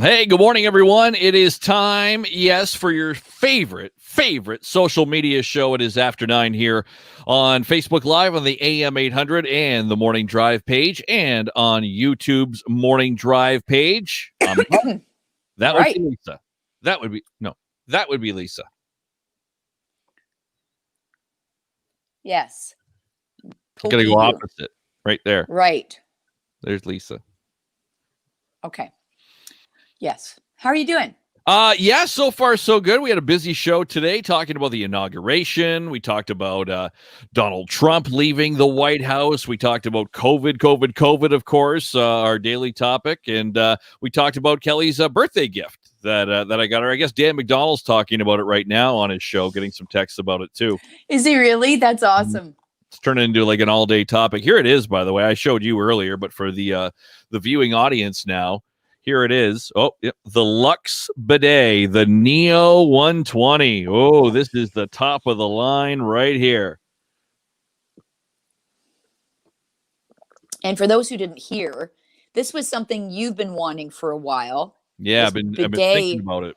Hey, good morning, everyone. It is time, yes, for your favorite social media show. It is After 9 here on Facebook Live on the AM800 and the Morning Drive page, and on YouTube's Morning Drive page. That would be Lisa. That would be Lisa. Yes. Got to go opposite right there. Right. There's Lisa. Okay. Yes. How are you doing? Yeah, so far so good. We had a busy show today talking about the inauguration. We talked about Donald Trump leaving the White House. We talked about COVID, of course, our daily topic. And we talked about Kelly's birthday gift that I got her. I guess Dan McDonald's talking about it right now on his show, getting some texts about it too. Is he really? That's awesome. It's turning into like an all-day topic. Here it is, by the way. I showed you earlier, but for the viewing audience now, here it is. Oh, yep. The Lux Bidet, the Neo 120. Oh, this is the top of the line right here. And for those who didn't hear, this was something you've been wanting for a while. Yeah, I've been thinking about it.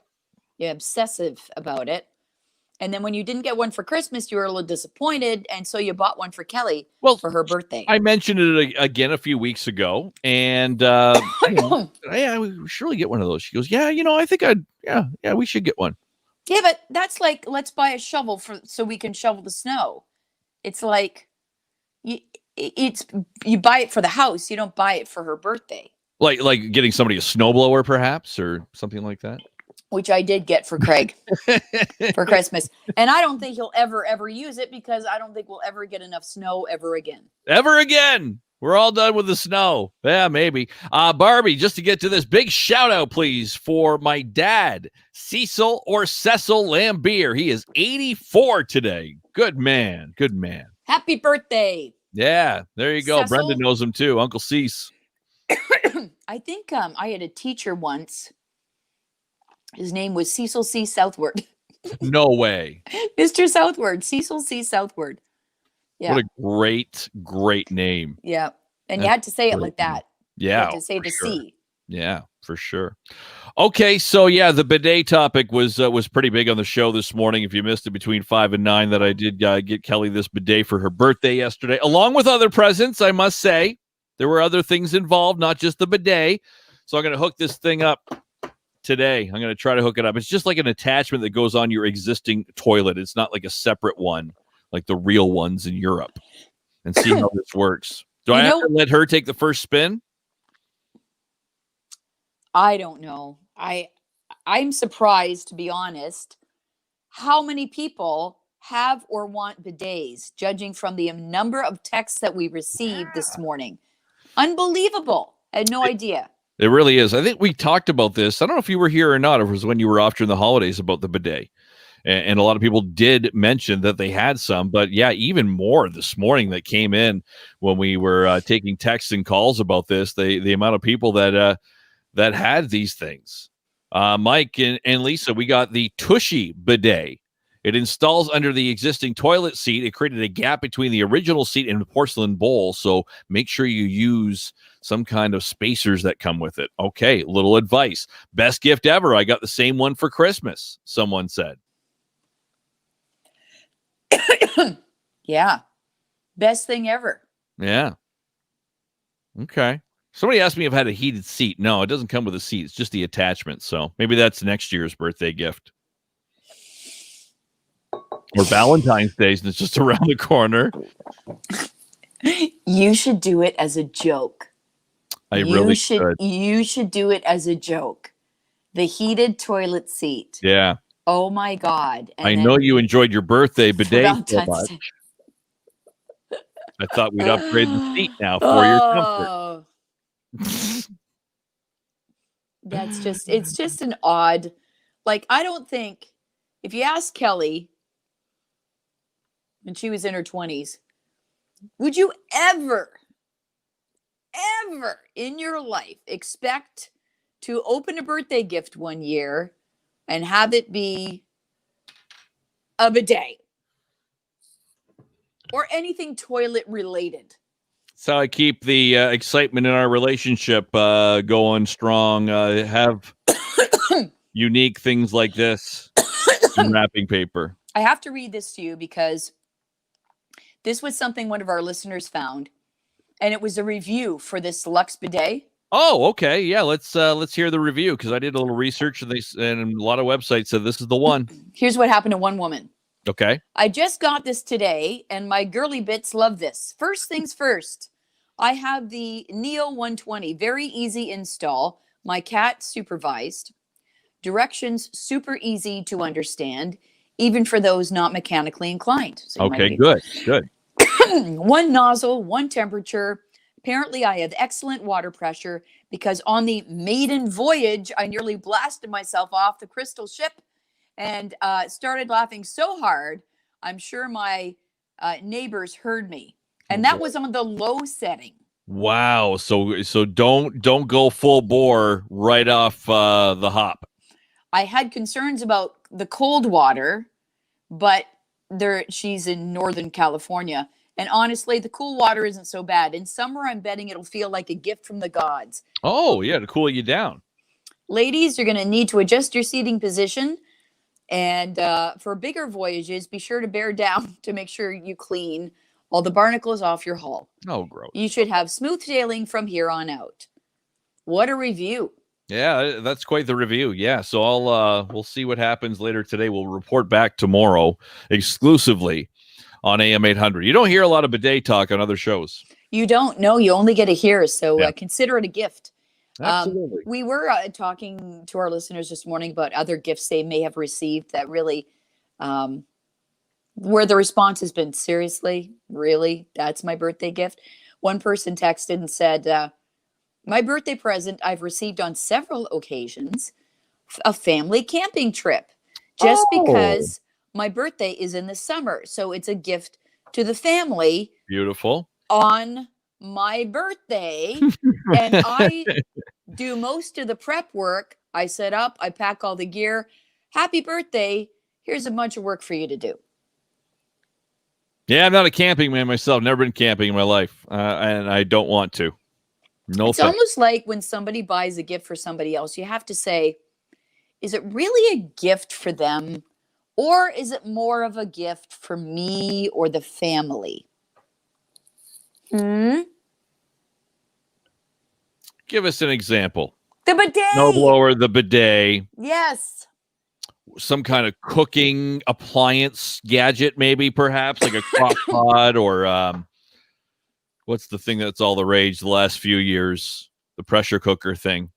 You're obsessive about it. And then when you didn't get one for Christmas, you were a little disappointed. And so you bought one for Kelly for her birthday. I mentioned it again a few weeks ago. And yeah, we should surely get one of those. She goes, yeah, I think we should get one. Yeah, but that's like, let's buy a shovel so we can shovel the snow. It's like, you buy it for the house. You don't buy it for her birthday. Like getting somebody a snowblower, perhaps, or something like that. Which I did get for Craig for Christmas. And I don't think he'll ever use it because I don't think we'll ever get enough snow ever again. Ever again. We're all done with the snow. Yeah, maybe. Barbie, just to get to this, big shout out, please, for my dad, Cecil Lambier. He is 84 today. Good man. Good man. Happy birthday. Yeah, there you go. Cecil. Brenda knows him too. Uncle Cease. I think I had a teacher once. His name was Cecil C. Southward. No way. Mr. Southward. Cecil C. Southward. Yeah. What a great name. Yeah. And you had to say it like that. Yeah. You had to say the sure. C. Yeah, for sure. Okay, so yeah, the bidet topic was pretty big on the show this morning. If you missed it between 5 and 9, that I did get Kelly this bidet for her birthday yesterday, along with other presents, I must say. There were other things involved, not just the bidet. So I'm going to hook this thing up today. I'm going to try to hook it up. It's just like an attachment that goes on your existing toilet. It's not like a separate one, like the real ones in Europe. And see how this works. Do I have to let her take the first spin? I don't know. I'm surprised, to be honest, how many people have or want bidets, judging from the number of texts that we received this morning. Unbelievable. I had no idea. It really is. I think we talked about this. I don't know if you were here or not. It was when you were off during the holidays about the bidet. And a lot of people did mention that they had some. But yeah, even more this morning that came in when we were taking texts and calls about this. The amount of people that had these things. Mike and Lisa, we got the Tushy Bidet. It installs under the existing toilet seat. It created a gap between the original seat and the porcelain bowl. So make sure you use some kind of spacers that come with it. Okay, little advice. Best gift ever. I got the same one for Christmas, someone said. Yeah. Best thing ever. Yeah. Okay. Somebody asked me if I had a heated seat. No, it doesn't come with a seat. It's just the attachment. So maybe that's next year's birthday gift. Or Valentine's Day, and it's just around the corner. You should do it as a joke. You should do it as a joke. The heated toilet seat. Yeah. Oh my God. And I know you enjoyed your birthday bidet so much. I thought we'd upgrade the seat now for your comfort. It's just an odd, like, I don't think, if you ask Kelly, when she was in her 20s, would you ever in your life expect to open a birthday gift one year and have it be a bidet or anything toilet related? That's how I keep the excitement in our relationship going strong. Have unique things like this in wrapping paper. I have to read this to you because this was something one of our listeners found, and it was a review for this Lux bidet. Oh, okay. Yeah, let's hear the review because I did a little research and and a lot of websites said this is the one. Here's what happened to one woman. Okay. I just got this today, and my girly bits love this. First things first, I have the Neo 120. Very easy install. My cat supervised. Directions super easy to understand, even for those not mechanically inclined. So okay, good. One nozzle, one temperature. Apparently, I have excellent water pressure because on the maiden voyage, I nearly blasted myself off the crystal ship and started laughing so hard, I'm sure my neighbors heard me. And that was on the low setting. Wow. So don't go full bore right off the hop. I had concerns about the cold water, but she's in Northern California. And honestly, the cool water isn't so bad. In summer, I'm betting it'll feel like a gift from the gods. Oh, yeah, to cool you down. Ladies, you're going to need to adjust your seating position. And for bigger voyages, be sure to bear down to make sure you clean all the barnacles off your hull. Oh, gross. You should have smooth sailing from here on out. What a review. Yeah, that's quite the review. Yeah, so we'll see what happens later today. We'll report back tomorrow exclusively on AM800. You don't hear a lot of bidet talk on other shows. You don't know. You only get to hear. So consider it a gift. Absolutely. We were talking to our listeners this morning about other gifts they may have received that really, where the response has been, seriously, really, that's my birthday gift. One person texted and said, my birthday present I've received on several occasions, a family camping trip, just because my birthday is in the summer. So it's a gift to the family. Beautiful. On my birthday. And I do most of the prep work. I set up, I pack all the gear. Happy birthday. Here's a bunch of work for you to do. Yeah, I'm not a camping man myself. Never been camping in my life. And I don't want to. No, it's almost like when somebody buys a gift for somebody else, you have to say, is it really a gift for them? Or is it more of a gift for me or the family? Give us an example. The bidet. Snowblower, the bidet. Yes. Some kind of cooking appliance gadget, maybe, perhaps, like a crock pot or what's the thing that's all the rage the last few years? The pressure cooker thing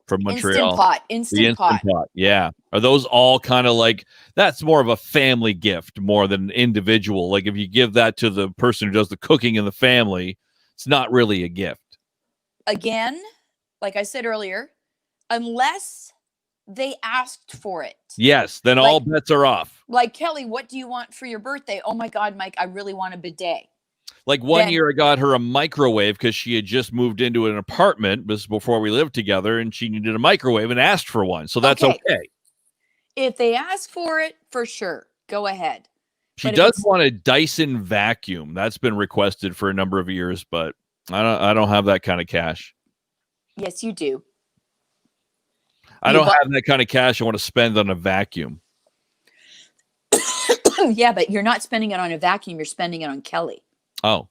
from Montreal. Instant pot. Yeah. Are those all kind of like, that's more of a family gift more than individual? Like if you give that to the person who does the cooking in the family, it's not really a gift. Again, like I said earlier, unless they asked for it. Yes, then all bets are off. Like, Kelly, what do you want for your birthday? Oh my God, Mike, I really want a bidet. Like one year I got her a microwave because she had just moved into an apartment before we lived together and she needed a microwave and asked for one. So that's okay. If they ask for it, for sure, go ahead. She does want a Dyson vacuum. That's been requested for a number of years, but I don't have that kind of cash. Yes, you do. I don't have that kind of cash I want to spend on a vacuum. Yeah, but you're not spending it on a vacuum. You're spending it on Kelly. Oh,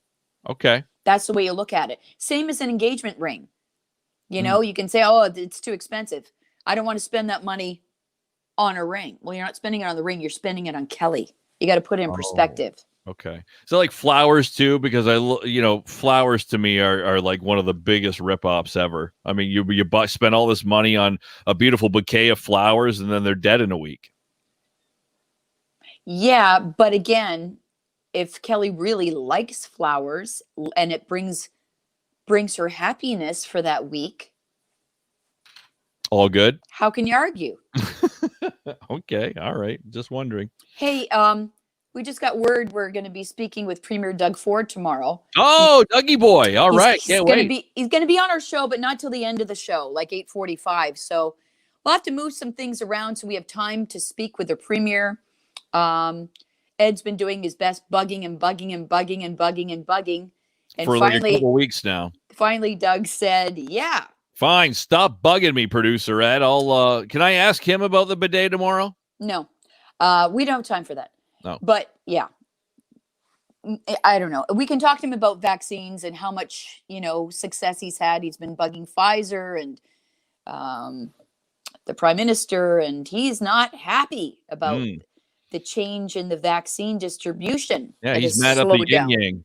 okay. That's the way you look at it. Same as an engagement ring. You know, you can say, oh, it's too expensive. I don't want to spend that money on a ring. Well, you're not spending it on the ring. You're spending it on Kelly. You got to put it in perspective. Okay. So like flowers too, because flowers to me are like one of the biggest ripoffs ever. I mean, you spend all this money on a beautiful bouquet of flowers and then they're dead in a week. Yeah. But again, if Kelly really likes flowers and it brings her happiness for that week. All good. How can you argue? Okay. All right. Just wondering. Hey, we just got word we're going to be speaking with Premier Doug Ford tomorrow. Oh, Dougie boy. All right. He's going to be on our show, but not till the end of the show, like 8:45. So we'll have to move some things around so we have time to speak with the Premier. Ed's been doing his best bugging and bugging and bugging and bugging and bugging. And for like a couple weeks now. Finally, Doug said, yeah. Fine. Stop bugging me, producer Ed. Can I ask him about the bidet tomorrow? No, we don't have time for that. No. But yeah, I don't know. We can talk to him about vaccines and how much, success he's had. He's been bugging Pfizer and the prime minister, and he's not happy about the change in the vaccine distribution. Yeah, he's mad at the yin yang.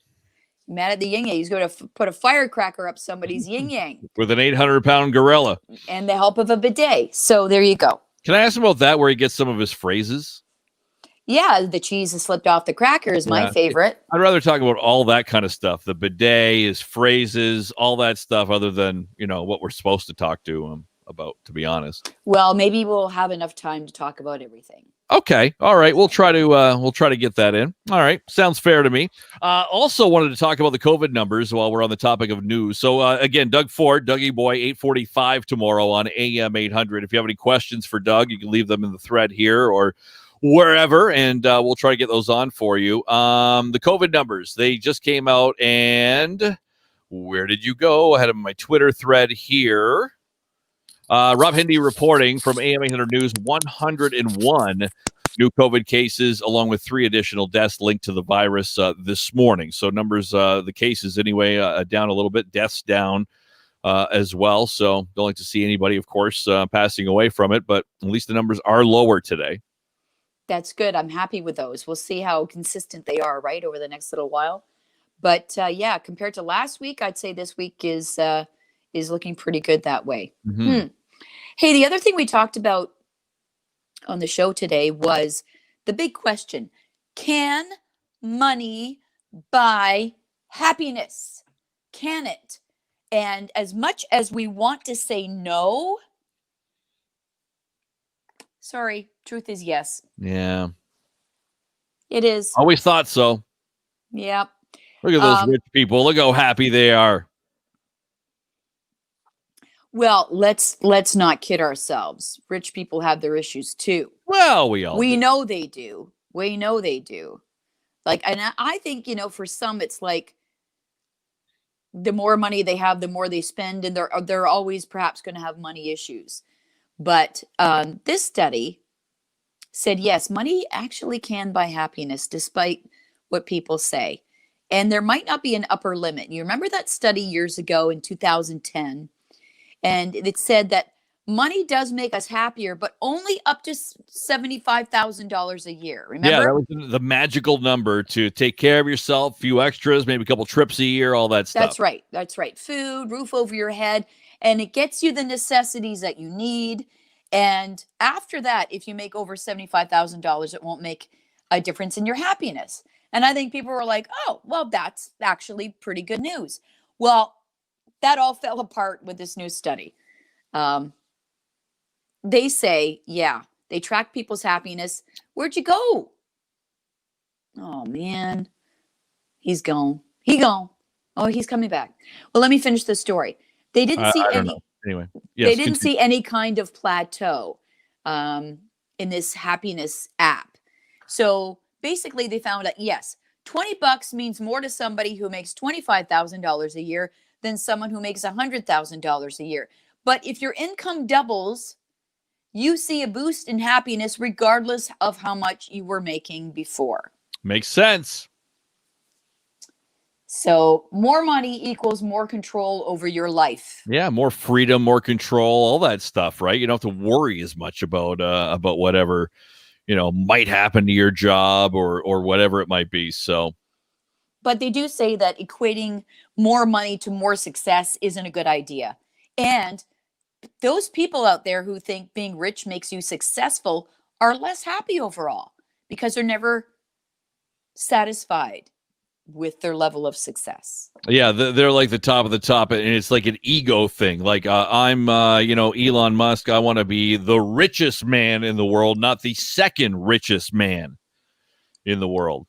Mad at the yin yang. He's going to put a firecracker up somebody's yin yang with an 800-pound gorilla and the help of a bidet. So there you go. Can I ask him about that, where he gets some of his phrases? Yeah, the cheese has slipped off the cracker is my favorite. I'd rather talk about all that kind of stuff. The bidet, his phrases, all that stuff, other than, what we're supposed to talk to him about, to be honest. Well, maybe we'll have enough time to talk about everything. Okay. All right. We'll try to get that in. All right. Sounds fair to me. Also wanted to talk about the COVID numbers while we're on the topic of news. So again, Doug Ford, Dougie Boy, 8:45 tomorrow on AM800. If you have any questions for Doug, you can leave them in the thread here or wherever, and we'll try to get those on for you. The COVID numbers, they just came out, and where did you go? I had them in my Twitter thread here. Rob Hindi reporting from AM800 News, 101 new COVID cases, along with 3 additional deaths linked to the virus this morning. So numbers, the cases anyway, down a little bit, deaths down as well. So don't like to see anybody, of course, passing away from it, but at least the numbers are lower today. That's good. I'm happy with those. We'll see how consistent they are, right, over the next little while. But yeah, compared to last week, I'd say this week is looking pretty good that way. Mm-hmm. Hey, the other thing we talked about on the show today was the big question: can money buy happiness? Can it? And as much as we want to say no, sorry, truth is yes. Yeah. It is. Always thought so. Yep. Look at those rich people. Look how happy they are. Well, let's not kid ourselves. Rich people have their issues too. Well, we know they do. We know they do. Like, and I think, for some, it's like the more money they have, the more they spend, and they're always perhaps going to have money issues. But this study said, yes, money actually can buy happiness, despite what people say. And there might not be an upper limit. You remember that study years ago in 2010? And it said that money does make us happier, but only up to $75,000 a year. Remember? Yeah, that was the magical number to take care of yourself, a few extras, maybe a couple trips a year, all that stuff. That's right. Food, roof over your head, and it gets you the necessities that you need. And after that, if you make over $75,000, it won't make a difference in your happiness. And I think people were like, oh, well, that's actually pretty good news. Well, that all fell apart with this new study. They say, yeah, they track people's happiness. Where'd you go? Oh, man. He's gone. He gone. Oh, he's coming back. Well, let me finish the story. They didn't see any. Anyway, yes, they didn't see any kind of plateau in this happiness app. So basically, they found that, yes, $20 means more to somebody who makes $25,000 a year than someone who makes $100,000 a year. But if your income doubles, you see a boost in happiness regardless of how much you were making before. Makes sense. So more money equals more control over your life. Yeah, more freedom, more control, all that stuff, right? You don't have to worry as much about whatever, might happen to your job or whatever it might be. So, but they do say that equating more money to more success isn't a good idea. And those people out there who think being rich makes you successful are less happy overall because they're never satisfied with their level of success. Yeah, they're like the top of the top, and it's like an ego thing. Like I'm, Elon Musk. I want to be the richest man in the world, not the second richest man in the world.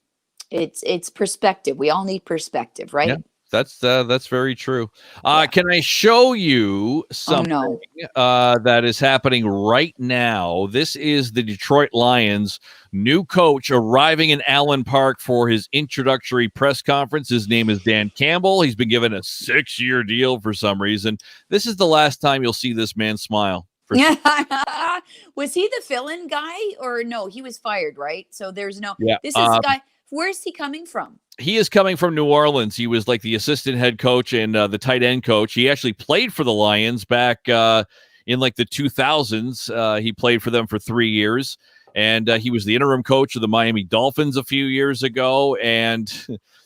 It's perspective. We all need perspective, right? Yeah. That's very true. Yeah. Can I show you Oh something no. that is happening right now? This is the Detroit Lions' new coach arriving in Allen Park for his introductory press conference. His name is Dan Campbell. He's been given a 6-year deal for some reason. This is the last time you'll see this man smile. Was he the fill-in guy or no? He was fired, right? So there's no. Yeah. This is guy. Where's he coming from? He is coming from New Orleans. He was like the assistant head coach and the tight end coach. He actually played for the Lions back in like the 2000s. He played for them for 3 years, and he was the interim coach of the Miami Dolphins a few years ago. And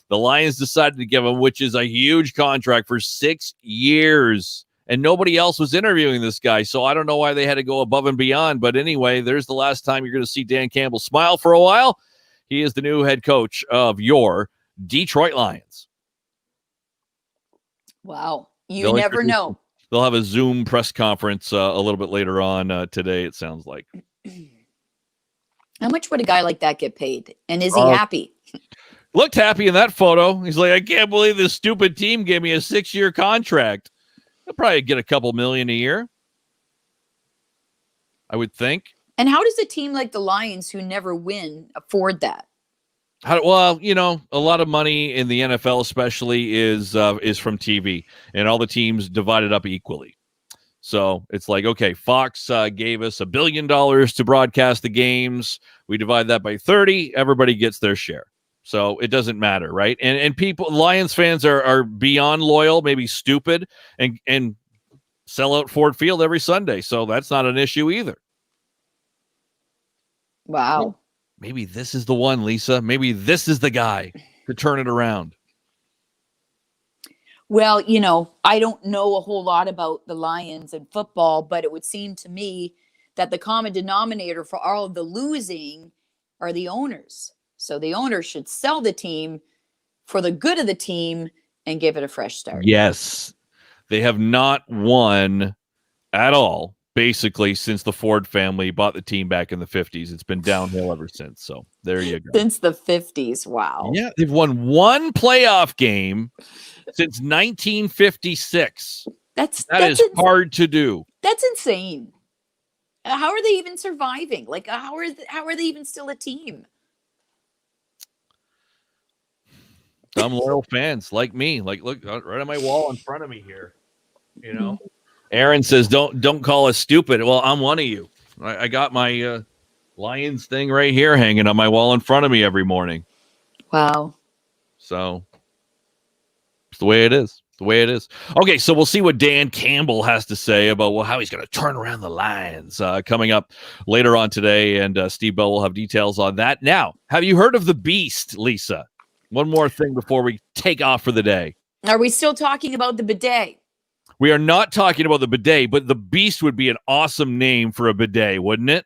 the Lions decided to give him, which is a huge contract for 6 years. And nobody else was interviewing this guy. So I don't know why they had to go above and beyond. But anyway, there's the last time you're going to see Dan Campbell smile for a while. He is the new head coach of your Detroit Lions. Wow. You never know. They'll have a Zoom press conference a little bit later on today, it sounds like. How much would a guy like that get paid? And is he happy? Looked happy in that photo. He's like, I can't believe this stupid team gave me a 6-year contract. He'll probably get a couple million a year, I would think. And how does a team like the Lions, who never win, afford that? Well, you know, a lot of money in the NFL especially is from TV, and all the teams divided up equally. So it's like, okay, Fox gave us $1 billion to broadcast the games. We divide that by 30. Everybody gets their share. So it doesn't matter, right? And people, Lions fans are beyond loyal, maybe stupid, and sell out Ford Field every Sunday. So that's not an issue either. Wow. Maybe this is the one, Lisa. Maybe this is the guy to turn it around. Well, you know, I don't know a whole lot about the Lions and football, but it would seem to me that the common denominator for all of the losing are the owners. So the owners should sell the team for the good of the team and give it a fresh start. Yes. They have not won at all, basically, since the Ford family bought the team back in the 50s. It's been downhill ever since. So there you go. Since the 50s. Wow. Yeah, they've won one playoff game since 1956. That is hard to do. That's insane. How are they even surviving? Like, how are they even still a team? Some loyal fans like me, like, look right on my wall in front of me here. You know, Aaron says, "Don't call us stupid." Well, I'm one of you. I got my Lions thing right here hanging on my wall in front of me every morning. Wow. So it's the way it is. The way it is. Okay, so we'll see what Dan Campbell has to say about how he's going to turn around the Lions coming up later on today, and Steve Bell will have details on that. Now, have you heard of the Beast, Lisa? One more thing before we take off for the day. Are we still talking about the bidet? We are not talking about the bidet, but the Beast would be an awesome name for a bidet, wouldn't it?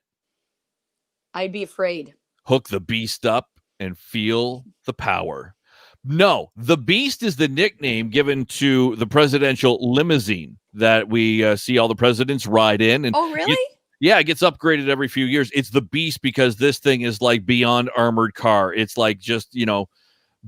I'd be afraid. Hook the Beast up and feel the power. No, the Beast is the nickname given to the presidential limousine that we see all the presidents ride in. And oh, really? It gets upgraded every few years. It's the Beast because this thing is like beyond armored car. It's like just,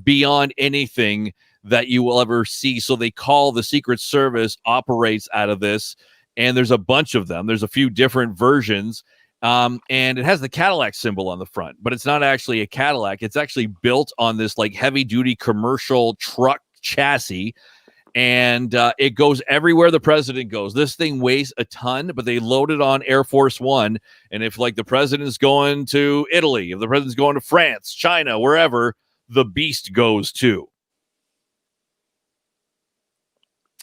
beyond anything that you will ever see. So they call the Secret Service operates out of this, and there's a bunch of them. There's a few different versions, and it has the Cadillac symbol on the front, but it's not actually a Cadillac. It's actually built on this like heavy-duty commercial truck chassis, and it goes everywhere the president goes. This thing weighs a ton, but they load it on Air Force One, and if like the president's going to Italy, if the president's going to France, China, wherever, the Beast goes too.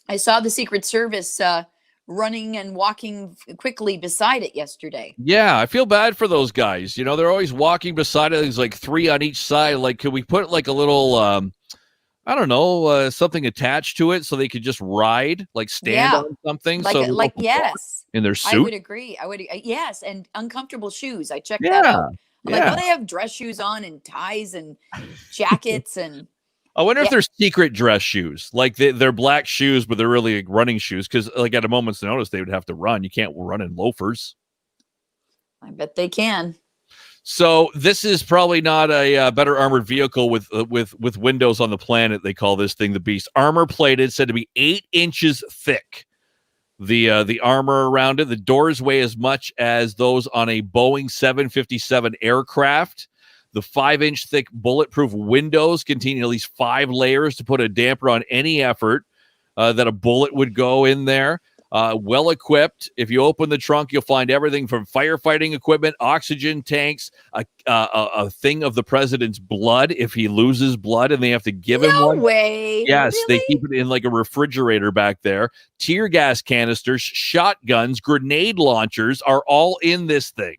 I saw the Secret Service running and walking quickly beside it yesterday. Yeah, I feel bad for those guys. They're always walking beside it. There's like 3 on each side. Like, could we put like a little, I don't know, something attached to it so they could just ride, like stand on something? Yes. In their suit? I would agree. Yes, and uncomfortable shoes. I checked that out. I'm like, they have dress shoes on and ties and jackets and. I wonder if they're secret dress shoes, like they're black shoes, but they're really like running shoes. Because like at a moment's notice, they would have to run. You can't run in loafers. I bet they can. So this is probably not a better armored vehicle with windows on the planet. They call this thing the Beast. Armor plated, said to be 8 inches thick. The armor around it, the doors weigh as much as those on a Boeing 757 aircraft. The 5-inch thick bulletproof windows containing at least 5 layers to put a damper on any effort that a bullet would go in there. Well equipped. If you open the trunk, you'll find everything from firefighting equipment, oxygen tanks, a thing of the president's blood if he loses blood and they have to give him one. No way. Yes, Really? they keep it in like a refrigerator back there. Tear gas canisters, shotguns, grenade launchers are all in this thing.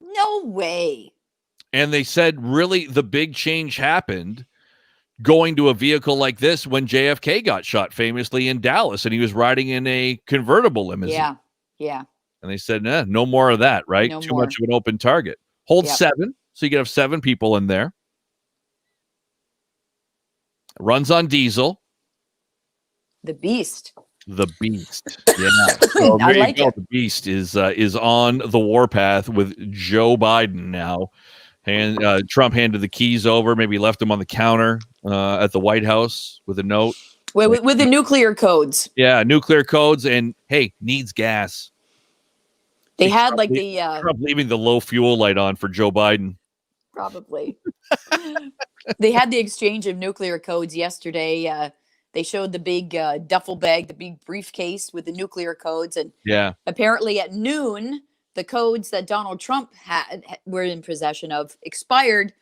No way. And they said really the big change happened going to a vehicle like this when JFK got shot famously in Dallas and he was riding in a convertible limousine. Yeah. And they said, no more of that, right? No Too more. much of an open target. Hold 7, so you can have 7 people in there. Runs on diesel. The Beast. The Beast. Yeah. So I like it. The Beast is on the warpath with Joe Biden now. And Trump handed the keys over, maybe left them on the counter at the White House with a note. With the nuclear codes. Yeah, nuclear codes, and hey, needs gas. They had Trump like the Trump leaving the low fuel light on for Joe Biden. probably. They had the exchange of nuclear codes yesterday. They showed the big duffel bag, the big briefcase with the nuclear codes, and apparently at noon, the codes that Donald Trump were in possession of expired,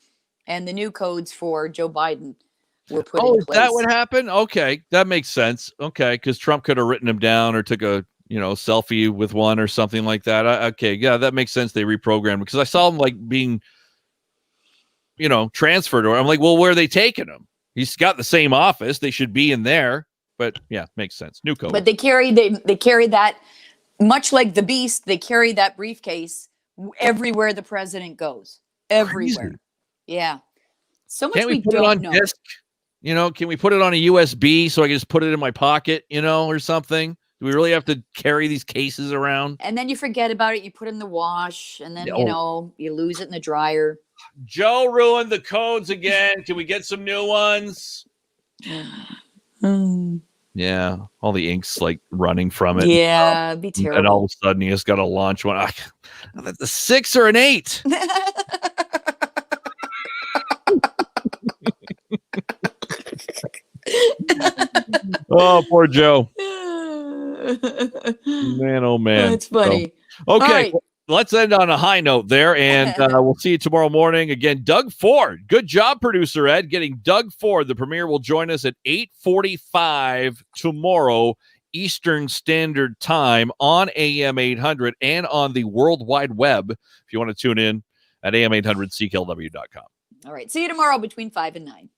and the new codes for Joe Biden were put in place. Is that what happened? Okay, that makes sense. Okay, because Trump could have written them down or took a selfie with one or something like that. Okay, yeah, that makes sense. They reprogrammed because I saw him like being, transferred. Or I'm like, well, where are they taking him? He's got the same office. They should be in there. But yeah, makes sense. New code. But they carry that. Much like the Beast, they carry that briefcase everywhere the president goes. Everywhere. Crazy. Yeah. So much Can't we put don't it on know. disc? Can we put it on a USB so I can just put it in my pocket, or something? Do we really have to carry these cases around? And then you forget about it. You put it in the wash, and then, you lose it in the dryer. Joe ruined the codes again. Can we get some new ones? Yeah, all the ink's like running from it. Yeah, it'd be terrible. And all of a sudden, you just got to launch one. That's a 6 or an 8. Oh, poor Joe. Man, oh man. That's funny. So, okay, right. let's end on a high note there, and we'll see you tomorrow morning. Again, Doug Ford. Good job, producer Ed, getting Doug Ford. The premiere will join us at 8:45 tomorrow Eastern Standard Time on AM800 and on the World Wide Web if you want to tune in at AM800CKLW.com. All right. See you tomorrow between 5 and 9.